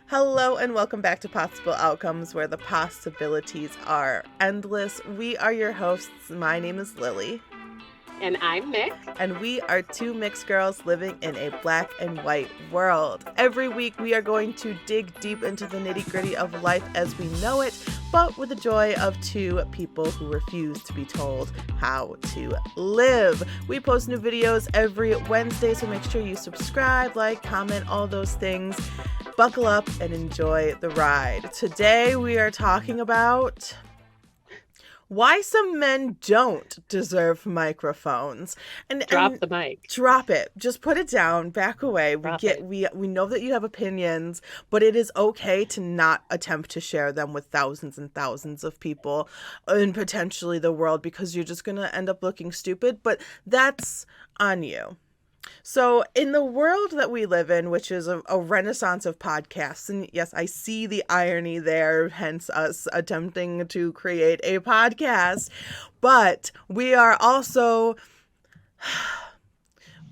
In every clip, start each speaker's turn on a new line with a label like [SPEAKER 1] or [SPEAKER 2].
[SPEAKER 1] Hello and welcome back to Possible Outcomes, where the possibilities are endless. We are your hosts. My name is Lily.
[SPEAKER 2] And I'm Mick.
[SPEAKER 1] And we are two mixed girls living in a black and white world. Every week we are going to dig deep into the nitty-gritty of life as we know it, but with the joy of two people who refuse to be told how to live. We post new videos every Wednesday, so make sure you subscribe, like, comment, all those things. Buckle up and enjoy the ride. Today we are talking about why some men don't deserve microphones.
[SPEAKER 2] Drop the mic.
[SPEAKER 1] Drop it. Just put it down. Back away. We know that you have opinions, but it is okay to not attempt to share them with thousands and thousands of people and potentially the world, because you're just going to end up looking stupid, but that's on you. So in the world that we live in, which is a renaissance of podcasts, and yes, I see the irony there, hence us attempting to create a podcast, but we're also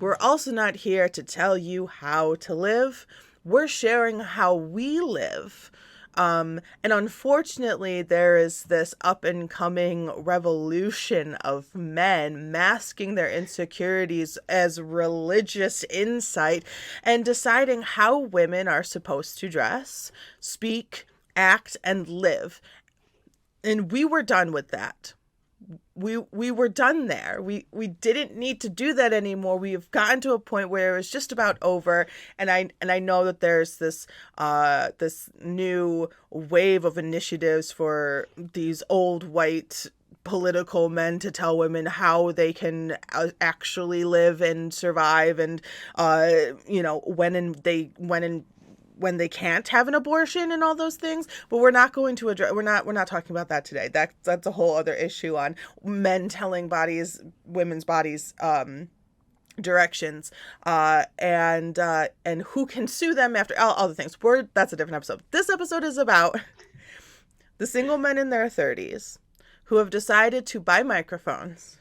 [SPEAKER 1] not here to tell you how to live. We're sharing how we live. And unfortunately, there is this up and coming revolution of men masking their insecurities as religious insight and deciding how women are supposed to dress, speak, act, and live. And we were done with that. We were done there. We didn't need to do that anymore. We've gotten to a point where it was just about over. And I know that there's this new wave of initiatives for these old white political men to tell women how they can actually live and survive, and when they can't have an abortion and all those things. But we're not going to address, we're not talking about that today. That's a whole other issue on men telling women's bodies, directions, and who can sue them after all the things. That's a different episode. This episode is about the single men in their 30s who have decided to buy microphones,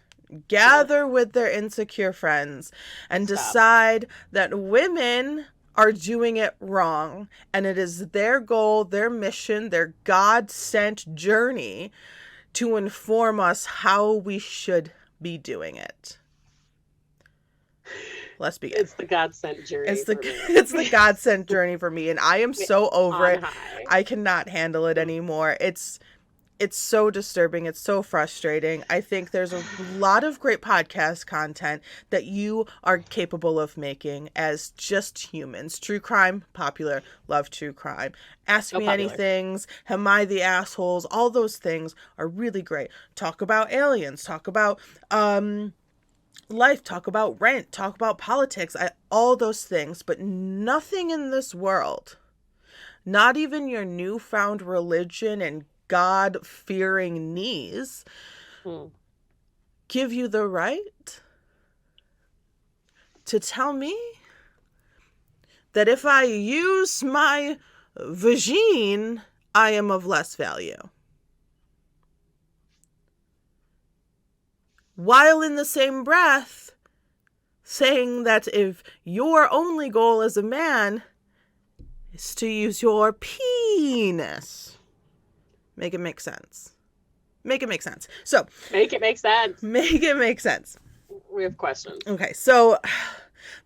[SPEAKER 1] gather with their insecure friends, and decide that women are doing it wrong, and it is their goal, their mission, their God-sent journey to inform us how we should be doing it. Let's begin.
[SPEAKER 2] It's the God-sent journey.
[SPEAKER 1] It's the God-sent journey for me, and I am so over it. I cannot handle it anymore. It's so disturbing. It's so frustrating. I think there's a lot of great podcast content that you are capable of making as just humans. True crime, popular, love true crime. Ask Me Anythings, Am I the Assholes? All those things are really great. Talk about aliens, talk about life, talk about rent, talk about politics, all those things. But nothing in this world, not even your newfound religion and God-fearing knees, give you the right to tell me that if I use my vagine, I am of less value. While in the same breath saying that if your only goal as a man is to use your penis. Make it make sense. Make it make sense. So,
[SPEAKER 2] make it make sense.
[SPEAKER 1] Make it make sense.
[SPEAKER 2] We have questions.
[SPEAKER 1] Okay, so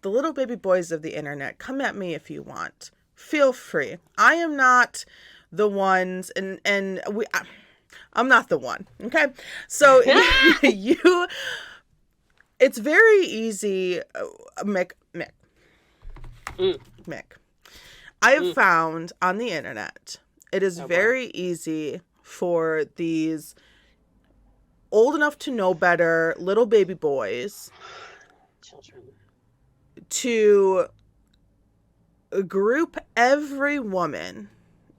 [SPEAKER 1] the little baby boys of the internet, come at me if you want. Feel free. I am not the ones, and I'm not the one. Okay, so it's very easy, Mick. I have found on the internet, it is very easy for these old enough to know better little baby boys,
[SPEAKER 2] children,
[SPEAKER 1] to group every woman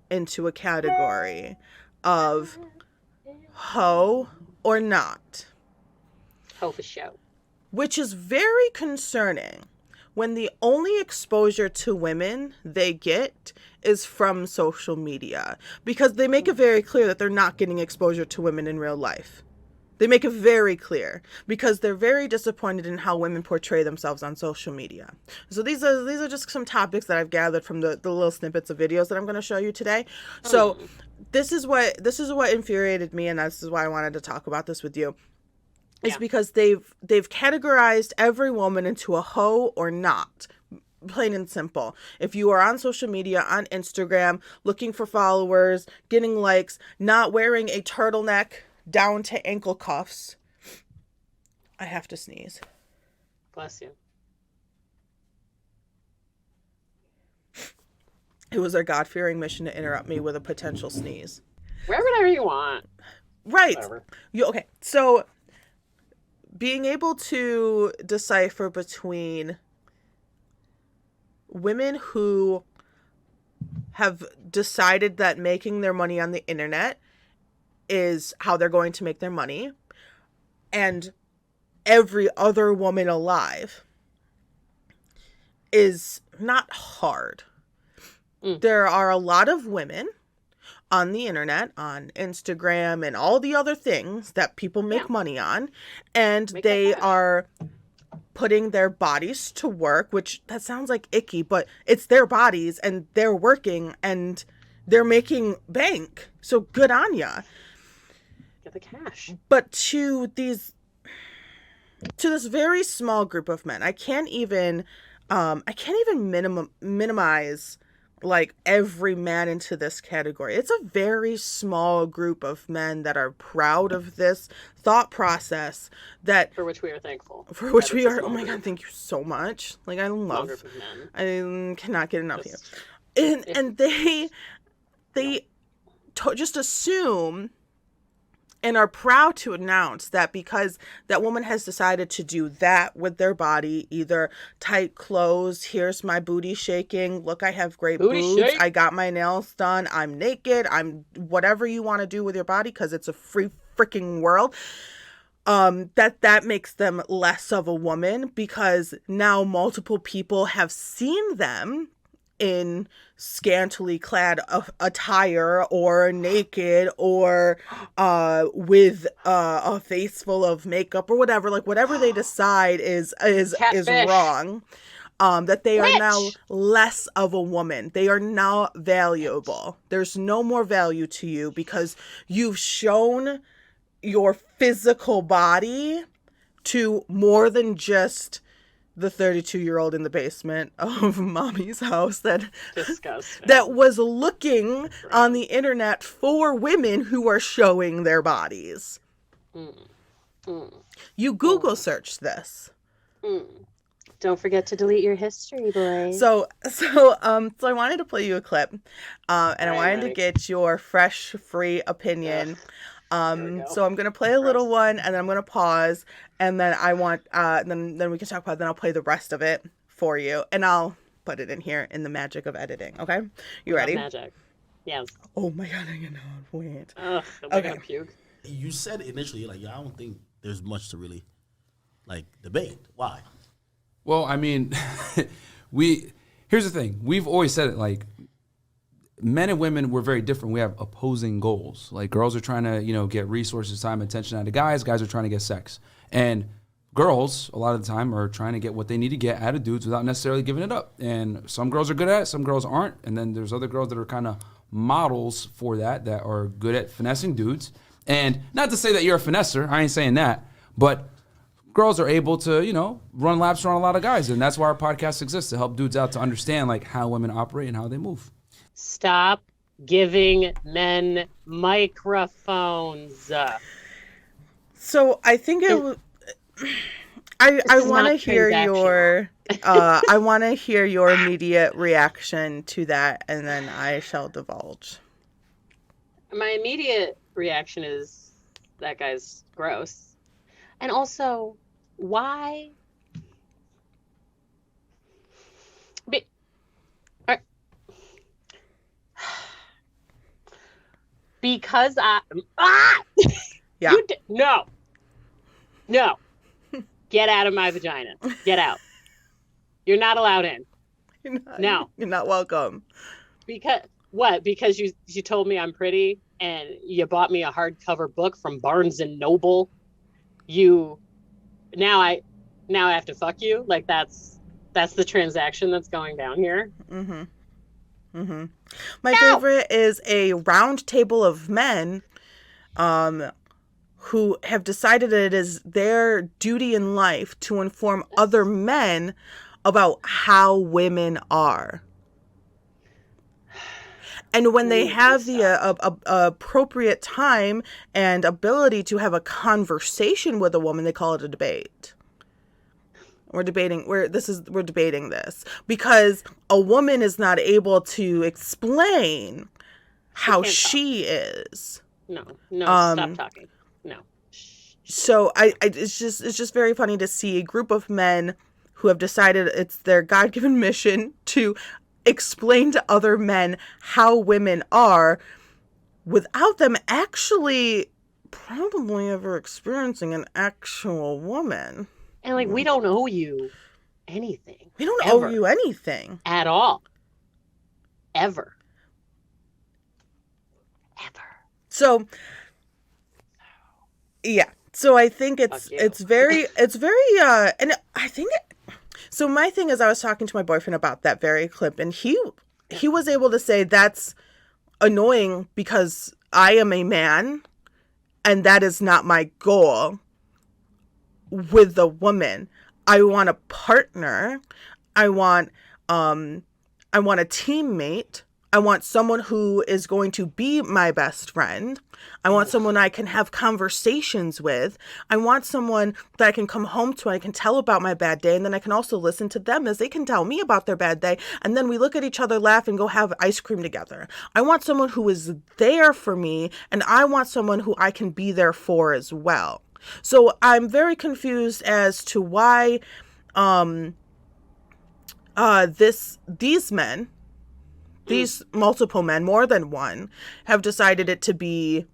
[SPEAKER 1] into a category of hoe or not.
[SPEAKER 2] Hoe for show.
[SPEAKER 1] Which is very concerning when the only exposure to women they get is from social media, because they make it very clear that they're not getting exposure to women in real life. They make it very clear because they're very disappointed in how women portray themselves on social media. So these are just some topics that I've gathered from the little snippets of videos that I'm going to show you today. So this is what infuriated me, and this is why I wanted to talk about this with you. It's because they've categorized every woman into a hoe or not. Plain and simple. If you are on social media, on Instagram, looking for followers, getting likes, not wearing a turtleneck down to ankle cuffs. I have to sneeze.
[SPEAKER 2] Bless you.
[SPEAKER 1] It was their God-fearing mission to interrupt me with a potential sneeze.
[SPEAKER 2] Wear whatever you want.
[SPEAKER 1] Right.
[SPEAKER 2] Whatever.
[SPEAKER 1] Okay. So being able to decipher between women who have decided that making their money on the internet is how they're going to make their money, and every other woman alive is not hard. There are a lot of women on the internet, on Instagram, and all the other things that people make money on, and they are putting their bodies to work, which that sounds like icky, but it's their bodies and they're working and they're making bank. So good on ya.
[SPEAKER 2] Get the cash.
[SPEAKER 1] But to this very small group of men, I can't even minimize like every man into this category. It's a very small group of men that are proud of this thought process, that
[SPEAKER 2] for which we are thankful.
[SPEAKER 1] For which we are. Oh my God, thank you so much. Like, I love. I cannot get enough of you. And they just assume and are proud to announce that because that woman has decided to do that with their body, either tight clothes, here's my booty shaking, look, I have great boobs, I got my nails done, I'm naked, I'm whatever you want to do with your body because it's a free freaking world, that makes them less of a woman because now multiple people have seen them in scantily clad attire or naked or with a face full of makeup or whatever, like whatever they decide is wrong, that they are now less of a woman. They are now valuable. There's no more value to you because you've shown your physical body to more than just the 32-year-old in the basement of mommy's house that was looking on the internet for women who are showing their bodies. You Google search this.
[SPEAKER 2] Don't forget to delete your history, boys.
[SPEAKER 1] So I wanted to play you a clip, and I wanted to get your fresh, free opinion. So I'm gonna play a little one, and then I'm gonna pause, and then I want then we can talk about it. Then I'll play the rest of it for you, and I'll put it in here in the magic of editing. Okay, you ready?
[SPEAKER 2] Magic. Yes.
[SPEAKER 1] Oh my God, I cannot wait.
[SPEAKER 2] Ugh, okay. Puke.
[SPEAKER 3] You said initially, like, I don't think there's much to really, like, debate. Why?
[SPEAKER 4] Well, I mean, here's the thing. We've always said it, like, men and women, we're very different. We have opposing goals. Like, girls are trying to, get resources, time, attention out of guys. Guys are trying to get sex. And girls, a lot of the time, are trying to get what they need to get out of dudes without necessarily giving it up. And some girls are good at it, some girls aren't. And then there's other girls that are kind of models for that are good at finessing dudes. And not to say that you're a finesser, I ain't saying that, but girls are able to, run laps around a lot of guys. And that's why our podcast exists, to help dudes out to understand, like, how women operate and how they move.
[SPEAKER 2] Stop giving men microphones.
[SPEAKER 1] So I think I want to hear I want to hear your immediate reaction to that, and then I shall divulge.
[SPEAKER 2] My immediate reaction is that guy's gross. And also, why? Because
[SPEAKER 1] yeah.
[SPEAKER 2] No. Get out of my vagina. Get out. You're not allowed in.
[SPEAKER 1] You're not welcome.
[SPEAKER 2] Because what? Because you told me I'm pretty and you bought me a hardcover book from Barnes and Noble. now I have to fuck you. Like that's the transaction that's going down here.
[SPEAKER 1] My favorite is a round table of men who have decided that it is their duty in life to inform other men about how women are. And when they have the appropriate time and ability to have a conversation with a woman, they call it a debate. We're debating this because a woman is not able to explain how she is.
[SPEAKER 2] No, stop talking. No.
[SPEAKER 1] So it's just very funny to see a group of men who have decided it's their God-given mission to explain to other men how women are without them actually probably ever experiencing an actual woman.
[SPEAKER 2] And like, we don't owe you anything.
[SPEAKER 1] We don't owe you anything.
[SPEAKER 2] At all. Ever.
[SPEAKER 1] So, yeah. So I think it's very, and I think so my thing is I was talking to my boyfriend about that very clip, and he was able to say that's annoying because I am a man and that is not my goal with the woman. I want a partner. I want a teammate. I want someone who is going to be my best friend. I want someone I can have conversations with. I want someone that I can come home to. I can tell about my bad day, and then I can also listen to them as they can tell me about their bad day. And then we look at each other, laugh, and go have ice cream together. I want someone who is there for me, and I want someone who I can be there for as well. So I'm very confused as to why these multiple men, more than one, have decided it to be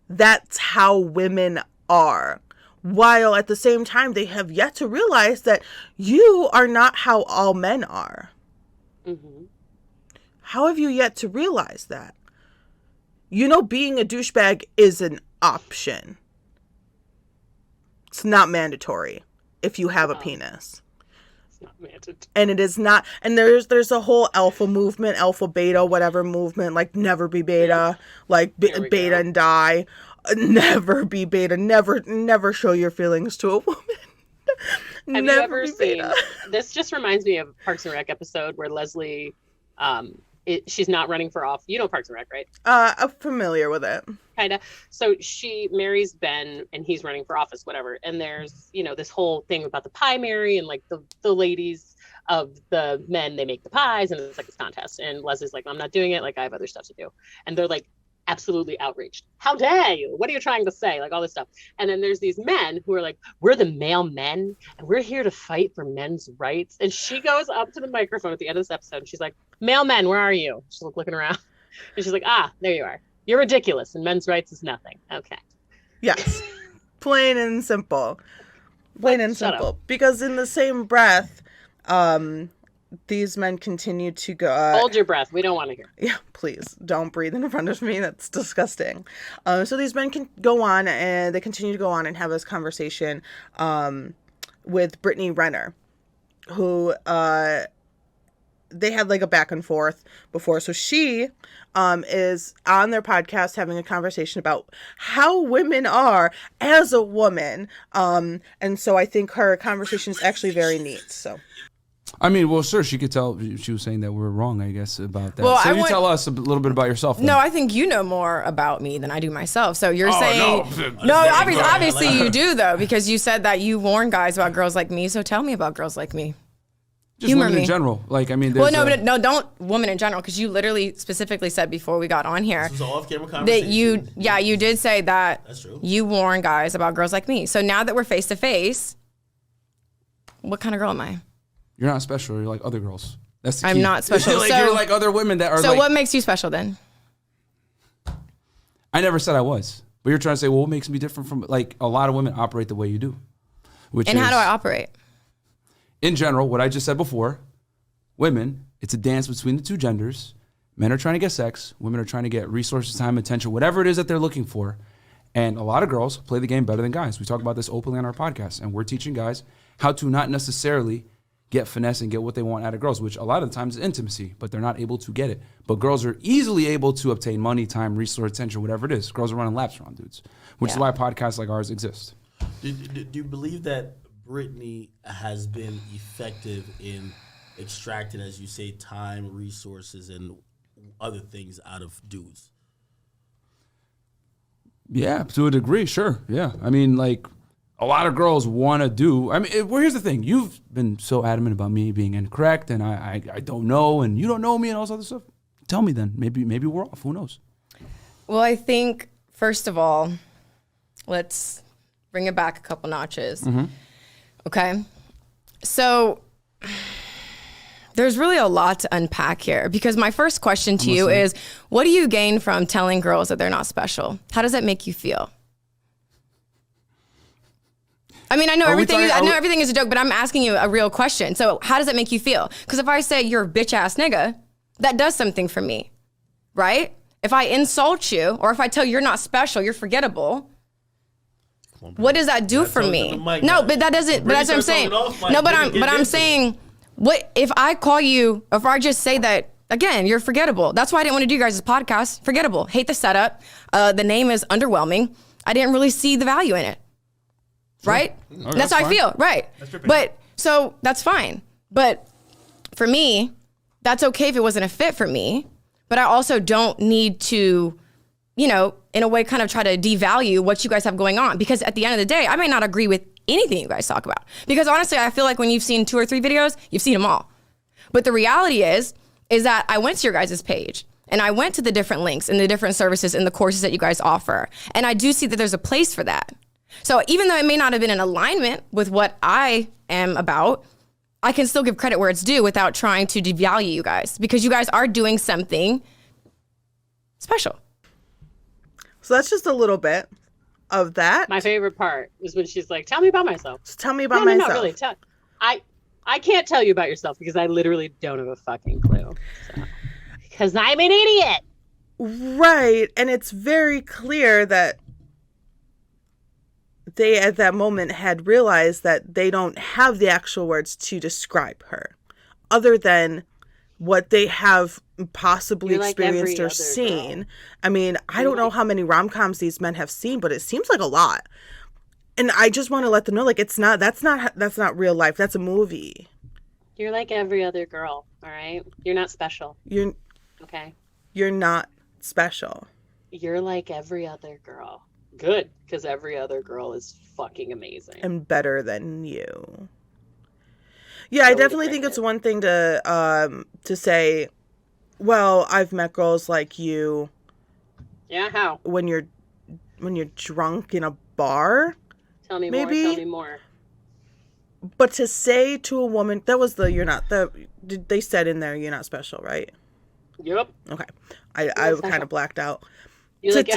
[SPEAKER 1] that's how women are. While at the same time, they have yet to realize that you are not how all men are. Mm-hmm. How have you yet to realize that? You know, being a douchebag is an option. It's not mandatory if you have a penis. And it is not, and there's a whole alpha movement, alpha beta, whatever movement, like never be beta, like beta and die, never be beta, never show your feelings to a woman.
[SPEAKER 2] Have you ever seen, this just reminds me of Parks and Rec episode where Leslie, she's not running for office. You know Parks and Rec, right?
[SPEAKER 1] I'm familiar with it.
[SPEAKER 2] Kind of. So she marries Ben and he's running for office, whatever. And there's, this whole thing about the pie Mary and like the ladies of the men, they make the pies and it's like this contest. And Leslie's like, I'm not doing it. Like I have other stuff to do. And they're like absolutely outraged. How dare you? What are you trying to say? Like all this stuff. And then there's these men who are like, we're the male men and we're here to fight for men's rights. And she goes up to the microphone at the end of this episode and she's like, male men, where are you? She's looking around and she's like, there you are. You're ridiculous and men's rights is nothing. Okay.
[SPEAKER 1] Yes. Plain and simple. Plain and simple. Up. Because in the same breath, these men continue to go...
[SPEAKER 2] Hold your breath. We don't want to hear.
[SPEAKER 1] Yeah, please. Don't breathe in front of me. That's disgusting. So these men can go on and they continue to go on and have this conversation with Brittany Renner, who... they had like a back and forth before. So she is on their podcast having a conversation about how women are as a woman. And so I think her conversation is actually very neat. So.
[SPEAKER 4] I mean, well, sure, she could tell. She was saying that we're wrong, I guess, about that.
[SPEAKER 5] Well,
[SPEAKER 4] so you tell us a little bit about yourself. Then.
[SPEAKER 5] No, I think you know more about me than I do myself. So you're saying... No, obviously you do, though, because you said that you warn guys about girls like me. So tell me about girls like me.
[SPEAKER 4] Just humor women me. In general. Like, I mean,
[SPEAKER 5] don't women in general, because you literally specifically said before we got on here.
[SPEAKER 3] This was an off-camera conversation.
[SPEAKER 5] That you did say that.
[SPEAKER 3] That's true.
[SPEAKER 5] You warn guys about girls like me. So now that we're face to face, what kind of girl am I?
[SPEAKER 4] You're not special. You're like other girls. That's the key.
[SPEAKER 5] I'm not special.
[SPEAKER 4] Like, you're like other women that are.
[SPEAKER 5] So
[SPEAKER 4] like,
[SPEAKER 5] what makes you special then?
[SPEAKER 4] I never said I was, but you're trying to say, well, what makes me different from like a lot of women operate the way you do?
[SPEAKER 5] And how do I operate?
[SPEAKER 4] In general, what I just said before. Women, it's a dance between the two genders. Men are trying to get sex. Women are trying to get resources, time, attention, whatever it is that they're looking for. And a lot of girls play the game better than guys. We talk about this openly on our podcast, and we're teaching guys how to not necessarily get finesse and get what they want out of girls, which a lot of the times is intimacy, but they're not able to get it. But girls are easily able to obtain money, time, resource, attention, whatever it is. Girls are running laps around dudes, which is why podcasts like ours exist.
[SPEAKER 3] Do you believe that Brittany has been effective in extracting, as you say, time, resources, and other things out of dudes?
[SPEAKER 4] Yeah, to a degree, sure. Yeah. I mean, like, a lot of girls want to do. I mean, well, here's the thing. You've been so adamant about me being incorrect, and I don't know, and you don't know me, and all this other stuff. Tell me then. Maybe we're off. Who knows?
[SPEAKER 5] Well, I think, first of all, let's bring it back a couple notches. Okay? So there's really a lot to unpack here, because my first question to you is, what do you gain from telling girls that they're not special? How does that make you feel? I mean, I know everything is a joke, but I'm asking you a real question. So how does that make you feel? Because if I say you're a bitch ass nigga, that does something for me, right? If I insult you, or if I tell you you're not special, you're forgettable, what does that do for me? No, but that doesn't. But that's what I'm saying. No, but I'm saying, what if I call you? If I just say that again, you're forgettable. That's why I didn't want to do you guys' podcast. Forgettable. Hate the setup. The name is underwhelming. I didn't really see the value in it. Right? That's how I feel. Right. But so that's fine. But for me, that's okay if it wasn't a fit for me. But I also don't need to, in a way, kind of try to devalue what you guys have going on. Because at the end of the day, I may not agree with anything you guys talk about. Because honestly, I feel like when you've seen 2 or 3 videos, you've seen them all. But the reality is that I went to your guys' page, and I went to the different links and the different services and the courses that you guys offer. And I do see that there's a place for that. So even though it may not have been in alignment with what I am about, I can still give credit where it's due without trying to devalue you guys, because you guys are doing something special.
[SPEAKER 1] So that's just a little bit of that.
[SPEAKER 2] My favorite part is when she's like, tell me about myself.
[SPEAKER 1] Just tell me about myself.
[SPEAKER 2] No, really. I can't tell you about yourself because I literally don't have a fucking clue. Because I'm an idiot.
[SPEAKER 1] Right. And it's very clear that they at that moment had realized that they don't have the actual words to describe her other than what they have possibly experienced or seen. Girl. I mean, I don't know how many rom-coms these men have seen, but it seems like a lot. And I just want to let them know, like, that's not real life. That's a movie.
[SPEAKER 2] You're like every other girl, all right? You're not special. Okay?
[SPEAKER 1] You're not special.
[SPEAKER 2] You're like every other girl. Good, because every other girl is fucking amazing.
[SPEAKER 1] And better than you. Yeah, I definitely think it's one thing to say, well, I've met girls like you.
[SPEAKER 2] Yeah, how?
[SPEAKER 1] When you're drunk in a bar.
[SPEAKER 2] Tell me more. Tell me more.
[SPEAKER 1] But to say to a woman, they said in there, you're not special, right?
[SPEAKER 2] Yep.
[SPEAKER 1] Okay. I kind of blacked out.
[SPEAKER 2] You like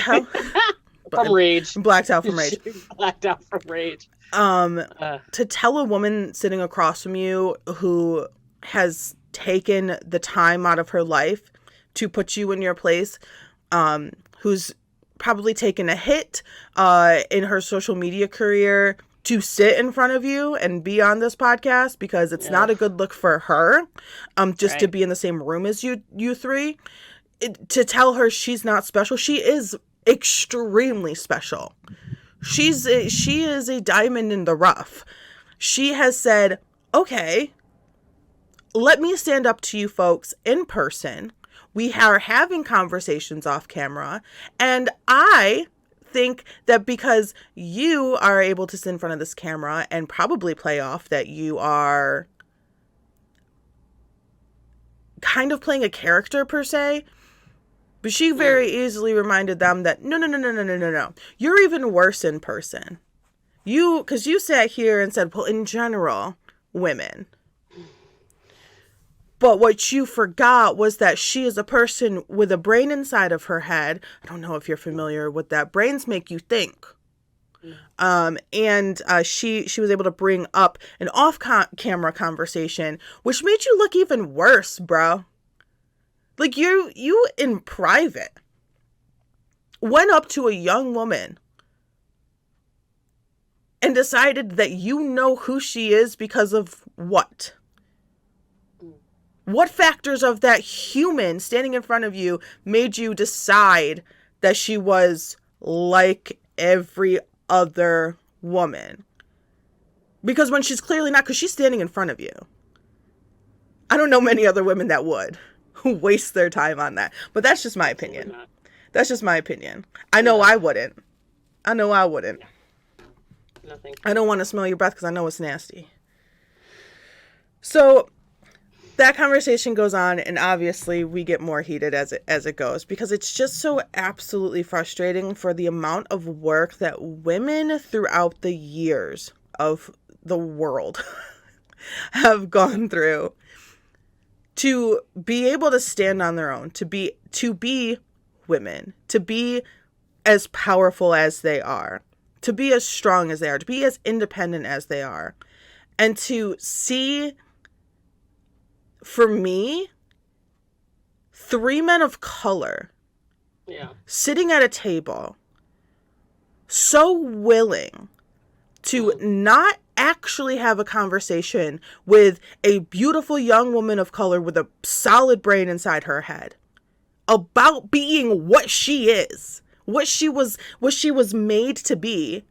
[SPEAKER 2] from rage.
[SPEAKER 1] Blacked out from rage.
[SPEAKER 2] Blacked out from rage.
[SPEAKER 1] To tell a woman sitting across from you who has taken the time out of her life to put you in your place, who's probably taken a hit in her social media career to sit in front of you and be on this podcast, because it's not a good look for her to be in the same room as you three. To tell her she's not special. She is extremely special. She is a diamond in the rough. She has said, okay, let me stand up to you folks in person. We are having conversations off camera, and I think that because you are able to sit in front of this camera and probably play off that you are kind of playing a character per se, but she very easily reminded them that no. You're even worse in person. Because you sat here and said, well, in general, women. But what you forgot was that she is a person with a brain inside of her head. I don't know if you're familiar with that. Brains make you think. And she was able to bring up an off-camera conversation, which made you look even worse, bro. Like, you in private went up to a young woman and decided that you know who she is because of what? What factors of that human standing in front of you made you decide that she was like every other woman? Because when she's clearly not, because she's standing in front of you. I don't know many other women that would, who waste their time on that. But that's just my opinion. That's just my opinion. I know I wouldn't. I know I wouldn't.
[SPEAKER 2] Nothing.
[SPEAKER 1] I don't want to smell your breath because I know it's nasty. So that conversation goes on, and obviously we get more heated as it goes, because it's just so absolutely frustrating for the amount of work that women throughout the years of the world have gone through to be able to stand on their own, to be women, to be as powerful as they are, to be as strong as they are, to be as independent as they are, and to see, for me, 3 men of color sitting at a table so willing to not actually have a conversation with a beautiful young woman of color with a solid brain inside her head about being what she is, what she was made to be.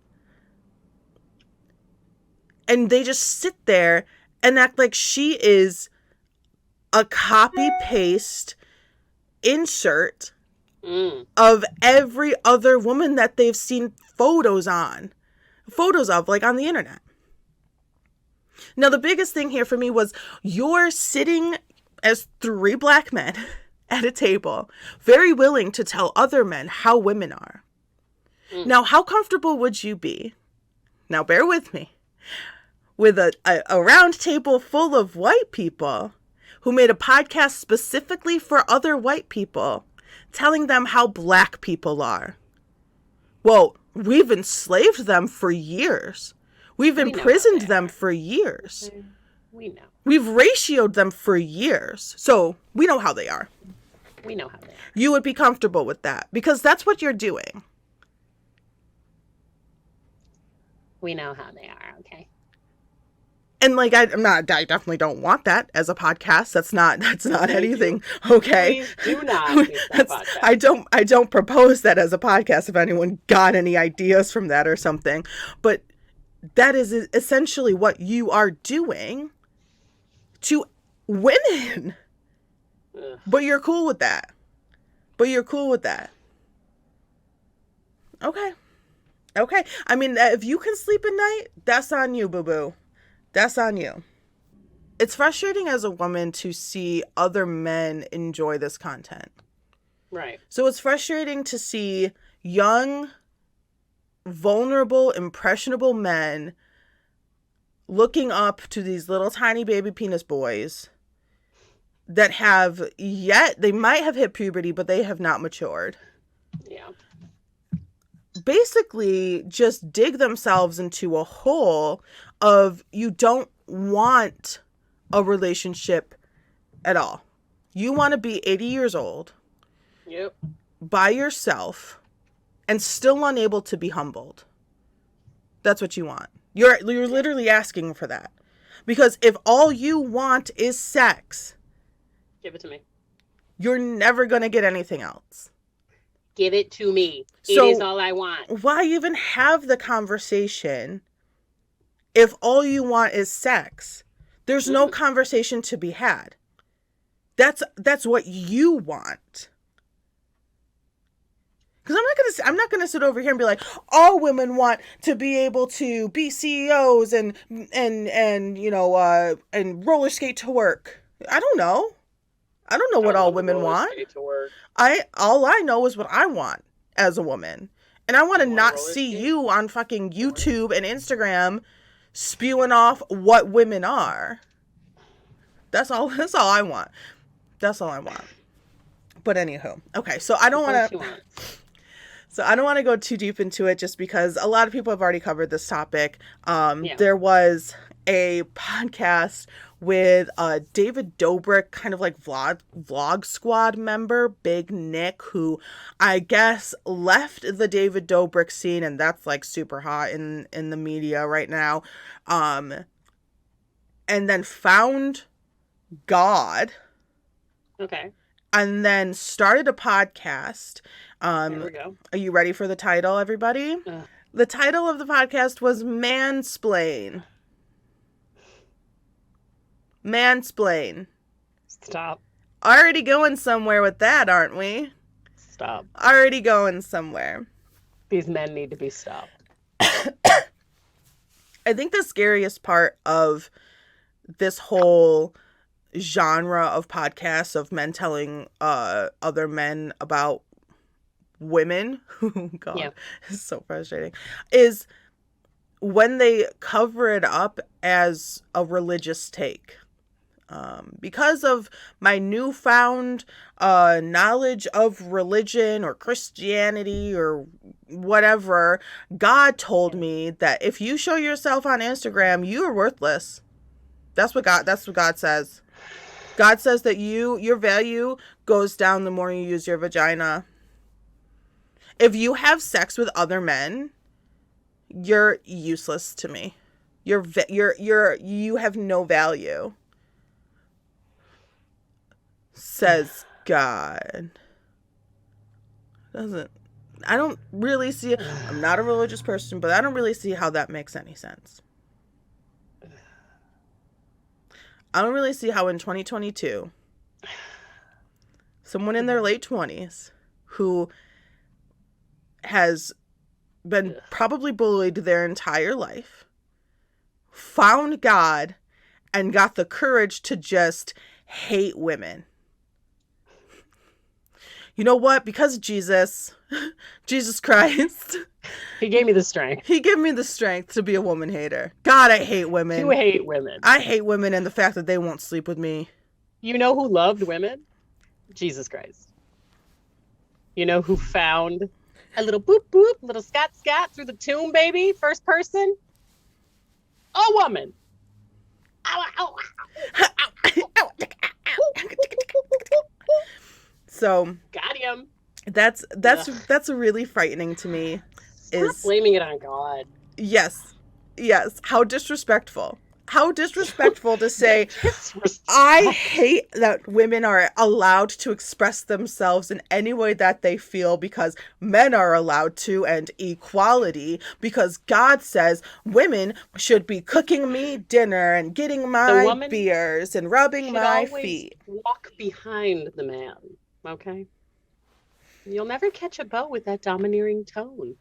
[SPEAKER 1] And they just sit there and act like she is a copy paste insert of every other woman that they've seen photos of, like on the internet. Now, the biggest thing here for me was you're sitting as 3 black men at a table, very willing to tell other men how women are. Now, how comfortable would you be? Now, bear with me. With a round table full of white people who made a podcast specifically for other white people, telling them how black people are. Well, we've enslaved them for years. We've imprisoned them for years.
[SPEAKER 2] We know.
[SPEAKER 1] We've ratioed them for years. So we know how they are.
[SPEAKER 2] We know how they are.
[SPEAKER 1] You would be comfortable with that because that's what you're doing.
[SPEAKER 2] We know how they are, okay?
[SPEAKER 1] And like I definitely don't want that as a podcast. That's not anything. Okay.
[SPEAKER 2] Please do not make that podcast.
[SPEAKER 1] I don't propose that as a podcast if anyone got any ideas from that or something. But that is essentially what you are doing to women.
[SPEAKER 2] Ugh.
[SPEAKER 1] But you're cool with that. Okay. I mean, if you can sleep at night, that's on you, boo-boo. That's on you. It's frustrating as a woman to see other men enjoy this content.
[SPEAKER 2] Right.
[SPEAKER 1] So it's frustrating to see young, vulnerable, impressionable men looking up to these little tiny baby penis boys that they might have hit puberty, but they have not matured.
[SPEAKER 2] Yeah.
[SPEAKER 1] Basically just dig themselves into a hole of you don't want a relationship at all. You want to be 80 years old.
[SPEAKER 2] Yep.
[SPEAKER 1] By yourself and still unable to be humbled. That's what you want. You're literally asking for that. Because if all you want is sex,
[SPEAKER 2] Give it to me.
[SPEAKER 1] you're never going to get anything else.
[SPEAKER 2] Give it to me.
[SPEAKER 1] So,
[SPEAKER 2] it is all I want.
[SPEAKER 1] Why even have the conversation if all you want is sex? There's no conversation to be had. That's what you want. Because I'm not gonna sit over here and be like, all women want to be able to be CEOs and roller skate to work. I don't know what all women want. All I know is what I want as a woman. And I want to not see you on fucking YouTube and Instagram spewing off what women are. That's all I want. But anywho, okay, so I don't want to go too deep into it just because a lot of people have already covered this topic. There was a podcast with a David Dobrik kind of like vlog squad member, Big Nick, who I guess left the David Dobrik scene, and that's like super hot in the media right now. And then found God.
[SPEAKER 2] Okay.
[SPEAKER 1] And then started a podcast.
[SPEAKER 2] There we go.
[SPEAKER 1] Are you ready for the title, everybody? The title of the podcast was Mansplain. Mansplain.
[SPEAKER 2] Stop.
[SPEAKER 1] Already going somewhere with that, aren't we?
[SPEAKER 2] Stop.
[SPEAKER 1] Already going somewhere.
[SPEAKER 2] These men need to be stopped.
[SPEAKER 1] I think the scariest part of this whole genre of podcasts of men telling other men about women, God,
[SPEAKER 2] Yeah.
[SPEAKER 1] it's so frustrating, is when they cover it up as a religious take. Because of my newfound knowledge of religion or Christianity or whatever, God told me that if you show yourself on Instagram, you are worthless. That's what God says. God says that your value goes down the more you use your vagina. If you have sex with other men, you're useless to me. You have no value. Says God. I don't really see, I'm not a religious person, but I don't really see how that makes any sense. I don't really see how in 2022, someone in their late 20s who has been probably bullied their entire life, found God, and got the courage to just hate women. You know what? Because Jesus Christ,
[SPEAKER 2] He gave me the strength.
[SPEAKER 1] He gave me the strength to be a woman hater. God, I hate women.
[SPEAKER 2] To hate women.
[SPEAKER 1] I hate women and the fact that they won't sleep with me.
[SPEAKER 2] You know who loved women? Jesus Christ. You know who found a little boop boop, little scat through the tomb, baby? First person? A woman. Ow, ow, ow.
[SPEAKER 1] So
[SPEAKER 2] Got him.
[SPEAKER 1] that's really frightening to me.
[SPEAKER 2] Stop blaming it on God.
[SPEAKER 1] Yes. How disrespectful. How disrespectful to say, I hate that women are allowed to express themselves in any way that they feel because men are allowed to, and equality because God says women should be cooking me dinner and getting my beers and rubbing my feet.
[SPEAKER 2] Walk behind the man, okay? You'll never catch a beau with that domineering tone.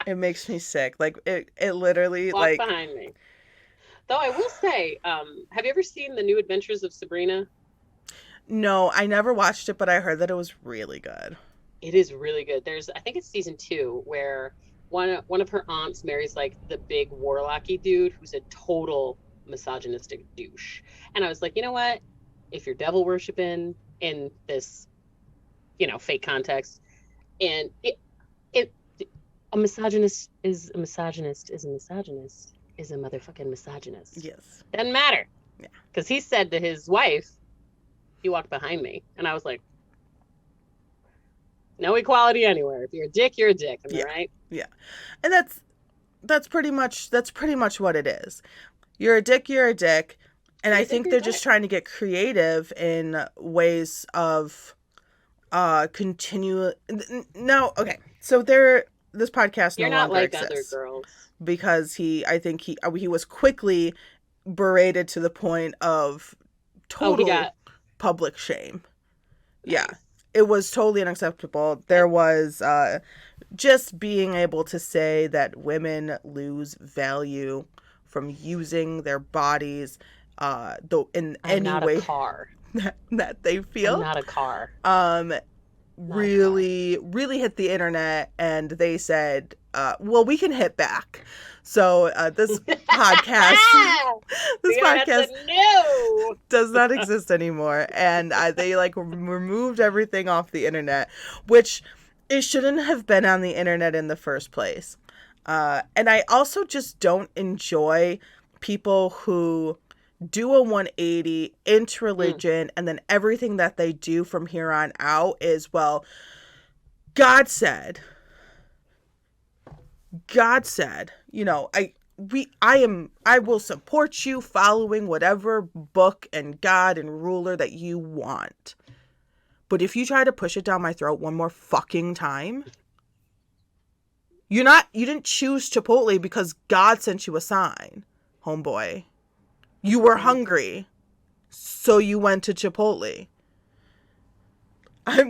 [SPEAKER 1] It makes me sick. Like it literally
[SPEAKER 2] Walk behind me. Though I will say, have you ever seen The New Adventures of Sabrina?
[SPEAKER 1] No, I never watched it, but I heard that it was really good.
[SPEAKER 2] It is really good. I think it's season 2 where one of her aunts marries like the big warlocky dude who's a total misogynistic douche. And I was like, you know what? If you're devil worshiping in this, fake context, and a misogynist is a misogynist is a misogynist is a motherfucking misogynist.
[SPEAKER 1] Yes.
[SPEAKER 2] Doesn't matter.
[SPEAKER 1] Yeah.
[SPEAKER 2] Because he said to his wife, "You walked behind me," and I was like, "No equality anywhere. If you're a dick, you're a dick." Am I right?
[SPEAKER 1] Yeah, and that's pretty much what it is. You're a dick. You're a dick, and I think they're just trying to get creative in ways of continue. No, okay, so this podcast
[SPEAKER 2] You're
[SPEAKER 1] no
[SPEAKER 2] not
[SPEAKER 1] longer
[SPEAKER 2] like
[SPEAKER 1] exists
[SPEAKER 2] other girls
[SPEAKER 1] because he was quickly berated to the point of total public shame.
[SPEAKER 2] Nice.
[SPEAKER 1] Yeah, it was totally unacceptable. There was just being able to say that women lose value from using their bodies in any way
[SPEAKER 2] a car.
[SPEAKER 1] that they feel.
[SPEAKER 2] I'm not a car.
[SPEAKER 1] Really hit the internet, and they said, well, we can hit back. So this podcast does not exist anymore, and they removed everything off the internet, which it shouldn't have been on the internet in the first place. And I also just don't enjoy people who do a 180 into religion and then everything that they do from here on out is, well, God said, you know, I will support you following whatever book and God and ruler that you want. But if you try to push it down my throat one more fucking time, you didn't choose Chipotle because God sent you a sign, homeboy. You were hungry, so you went to Chipotle.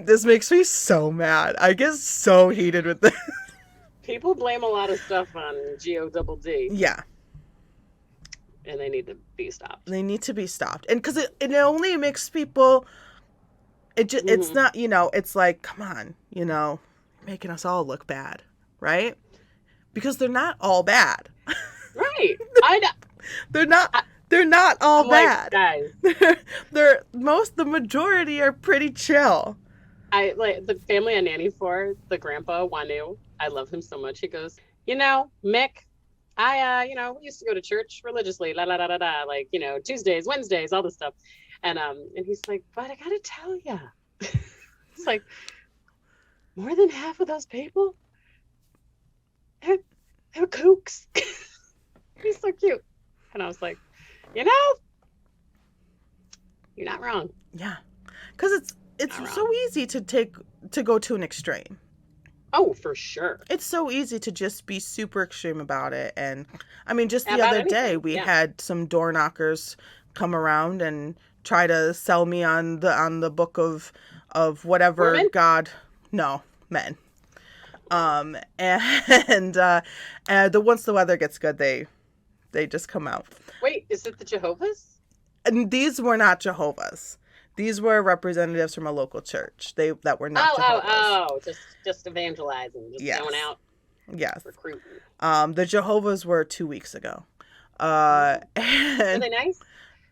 [SPEAKER 1] This makes me so mad. I get so heated with this.
[SPEAKER 2] People blame a lot of stuff on GODD.
[SPEAKER 1] Yeah.
[SPEAKER 2] And they need to be stopped.
[SPEAKER 1] They need to be stopped. And because it only makes people, it's not, you know, it's like, come on, you know, making us all look bad, right? Because they're not all bad.
[SPEAKER 2] Right.
[SPEAKER 1] They're not all bad.
[SPEAKER 2] Like, guys.
[SPEAKER 1] The majority are pretty chill.
[SPEAKER 2] I like the family I nanny for, the grandpa Wanu. I love him so much. He goes, you know, Mick, I we used to go to church religiously, like, you know, Tuesdays, Wednesdays, all this stuff. And he's like, but I gotta tell ya. It's like, more than half of those people, they're kooks. He's so cute. And I was like, you know, you're not wrong.
[SPEAKER 1] Yeah. Because it's so easy to go to an extreme.
[SPEAKER 2] Oh, for sure.
[SPEAKER 1] It's so easy to just be super extreme about it. And I mean, just the other day, we had some door knockers come around and try to sell me on the book of whatever
[SPEAKER 2] Women?
[SPEAKER 1] God. No, men. And once the weather gets good, they just come out.
[SPEAKER 2] Wait, is it the Jehovah's?
[SPEAKER 1] And these were not Jehovah's. These were representatives from a local church. That were not Jehovah's.
[SPEAKER 2] Just evangelizing, just going out.
[SPEAKER 1] Yes.
[SPEAKER 2] Recruiting.
[SPEAKER 1] The Jehovah's were 2 weeks ago. And
[SPEAKER 2] Are they nice?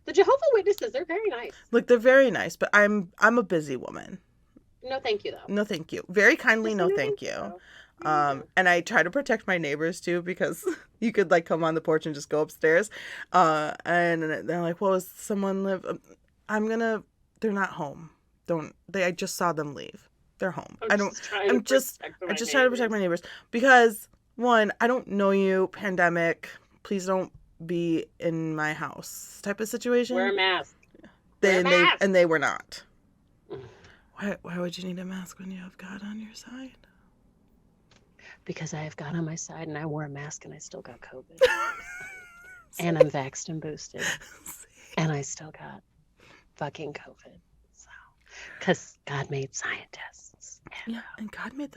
[SPEAKER 2] The Jehovah Witnesses, they're very nice.
[SPEAKER 1] Look, they're very nice, but I'm a busy woman.
[SPEAKER 2] No, thank you, though.
[SPEAKER 1] No, thank you. Very kindly, no, thank you. And I try to protect my neighbors too, because you could like come on the porch and just go upstairs. And they're like, well, does someone live? They're not home. I just saw them leave. They're home. I'm just trying to protect my neighbors because, one, I don't know you, pandemic. Please don't be in my house type of situation.
[SPEAKER 2] Wear a mask.
[SPEAKER 1] They were not. Why would you need a mask when you have God on your side?
[SPEAKER 2] Because I have God on my side and I wore a mask and I still got COVID. And I'm vaxxed and boosted. And I still got fucking COVID. So, because God made scientists.
[SPEAKER 1] And God made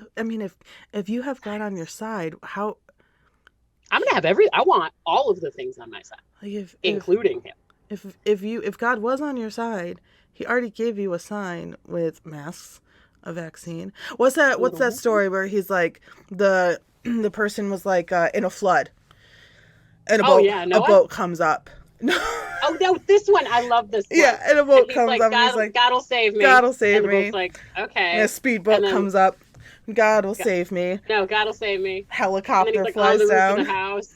[SPEAKER 1] if you have God on your side, how?
[SPEAKER 2] I'm gonna have I want all of the things on my side, like including him.
[SPEAKER 1] If God was on your side, He already gave you a sign with masks, a vaccine. What's that story where he's like the person was like in a flood, and a boat comes up.
[SPEAKER 2] Oh no, this one I love this one.
[SPEAKER 1] Yeah, and a boat comes up.
[SPEAKER 2] And he's like, "God'll save me.
[SPEAKER 1] God'll save me."
[SPEAKER 2] And the boat's like, "Okay."
[SPEAKER 1] And a speedboat comes up. God will save me.
[SPEAKER 2] No, God will save me.
[SPEAKER 1] Helicopter flies down.
[SPEAKER 2] Roof of the house.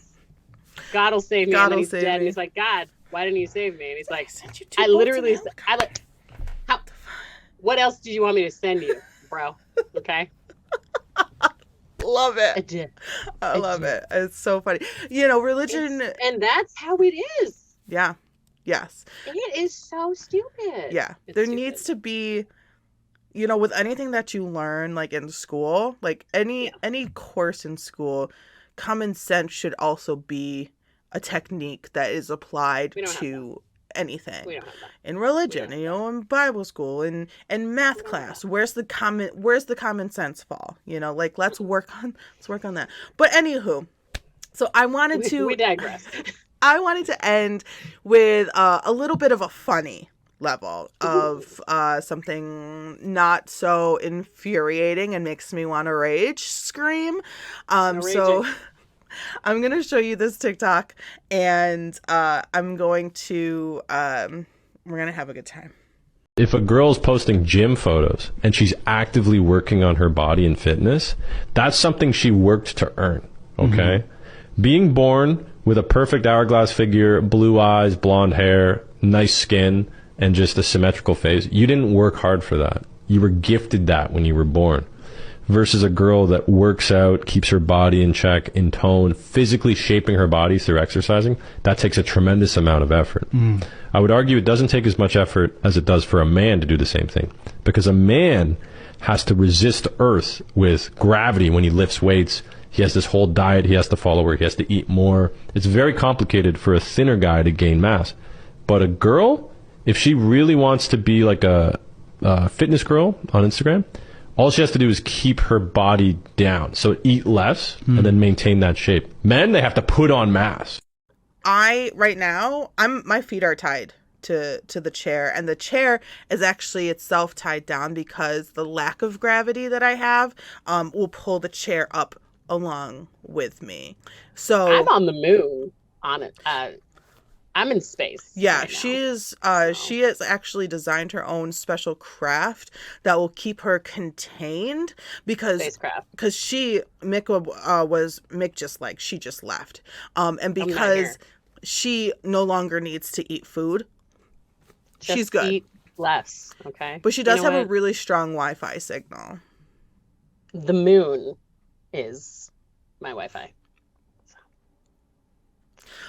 [SPEAKER 2] God will save me. And then he's dead. And he's like, God, why didn't you save me? And he's like, I literally, what else did you want me to send you, bro? Okay.
[SPEAKER 1] Love it.
[SPEAKER 2] I did.
[SPEAKER 1] I love it. It's so funny. You know, religion.
[SPEAKER 2] And that's how it is.
[SPEAKER 1] Yeah. Yes.
[SPEAKER 2] It is so stupid.
[SPEAKER 1] Yeah. There needs to be, you know, with anything that you learn, like in school, like any course in school, common sense should also be a technique that is applied to anything. We don't have that. In religion, you know, in Bible school, in math class, where's the common sense fall? You know, like let's work on that. But anywho, so we digress. I wanted to end with a little bit of a funny level of something not so infuriating and makes me want to rage scream. So I'm going to show you this TikTok and we're going to have a good time.
[SPEAKER 6] If a girl's posting gym photos and she's actively working on her body and fitness, that's something she worked to earn. okay? Being born with a perfect hourglass figure, blue eyes, blonde hair, nice skin, and just a symmetrical face, you didn't work hard for that. You were gifted that when you were born. Versus a girl that works out, keeps her body in check, in tone, physically shaping her body through exercising, that takes a tremendous amount of effort. I would argue it doesn't take as much effort as it does for a man to do the same thing. Because a man has to resist Earth with gravity when he lifts weights. He has this whole diet he has to follow where he has to eat more. It's very complicated for a thinner guy to gain mass. But a girl, if she really wants to be like a fitness girl on Instagram, all she has to do is keep her body down. So eat less and then maintain that shape. Men, they have to put on mass.
[SPEAKER 1] Right now, my feet are tied to the chair, and the chair is actually itself tied down because the lack of gravity that I have will pull the chair up along with me. So
[SPEAKER 2] I'm on the moon on it. I'm in space.
[SPEAKER 1] Yeah,
[SPEAKER 2] right
[SPEAKER 1] she
[SPEAKER 2] now.
[SPEAKER 1] is. She has actually designed her own special craft that will keep her contained because
[SPEAKER 2] Spacecraft.
[SPEAKER 1] Mick just left, and because she no longer needs to eat food,
[SPEAKER 2] Just
[SPEAKER 1] she's good.
[SPEAKER 2] Eat less, okay?
[SPEAKER 1] But she does have a
[SPEAKER 2] what?
[SPEAKER 1] really strong Wi-Fi signal.
[SPEAKER 2] The moon is my Wi-Fi.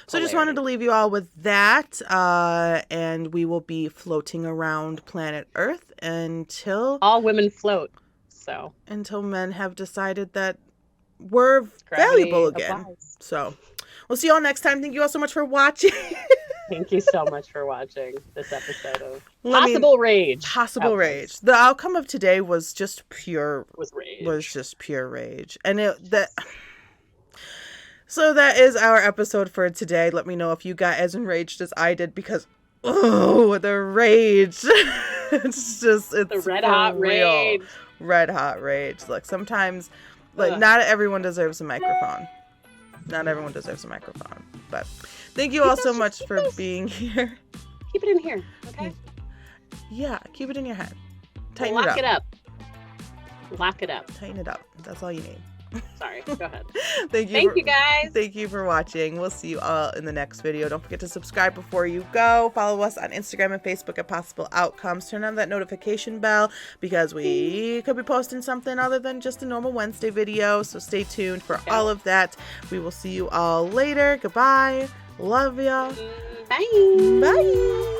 [SPEAKER 1] So I just wanted to leave you all with that, and we will be floating around planet Earth until
[SPEAKER 2] All women float, so
[SPEAKER 1] men have decided that we're
[SPEAKER 2] gravity
[SPEAKER 1] valuable again.
[SPEAKER 2] applies.
[SPEAKER 1] So we'll see you all next time. Thank you all so much for watching.
[SPEAKER 2] Thank you so much for watching this episode of Possible Rage.
[SPEAKER 1] Possible Rage. The outcome of today was just pure
[SPEAKER 2] rage.
[SPEAKER 1] And so that is our episode for today. Let me know if you got as enraged as I did because the rage. it's
[SPEAKER 2] the red hot rage.
[SPEAKER 1] Red hot rage. Look, sometimes not everyone deserves a microphone. Not everyone deserves a microphone. But thank you all so much for being here.
[SPEAKER 2] Keep it in here, okay?
[SPEAKER 1] Yeah, keep it in your head. Tighten
[SPEAKER 2] Lock
[SPEAKER 1] it up.
[SPEAKER 2] Lock it up.
[SPEAKER 1] Tighten it up. That's all you need.
[SPEAKER 2] Sorry, go ahead.
[SPEAKER 1] Thank you guys. Thank you for watching. We'll see you all in the next video. Don't forget to subscribe before you go. Follow us on Instagram and Facebook at Possible Outcomes. Turn on that notification bell because we could be posting something other than just a normal Wednesday video. So stay tuned for all of that. We will see you all later. Goodbye. Love ya.
[SPEAKER 2] Bye.
[SPEAKER 1] Bye.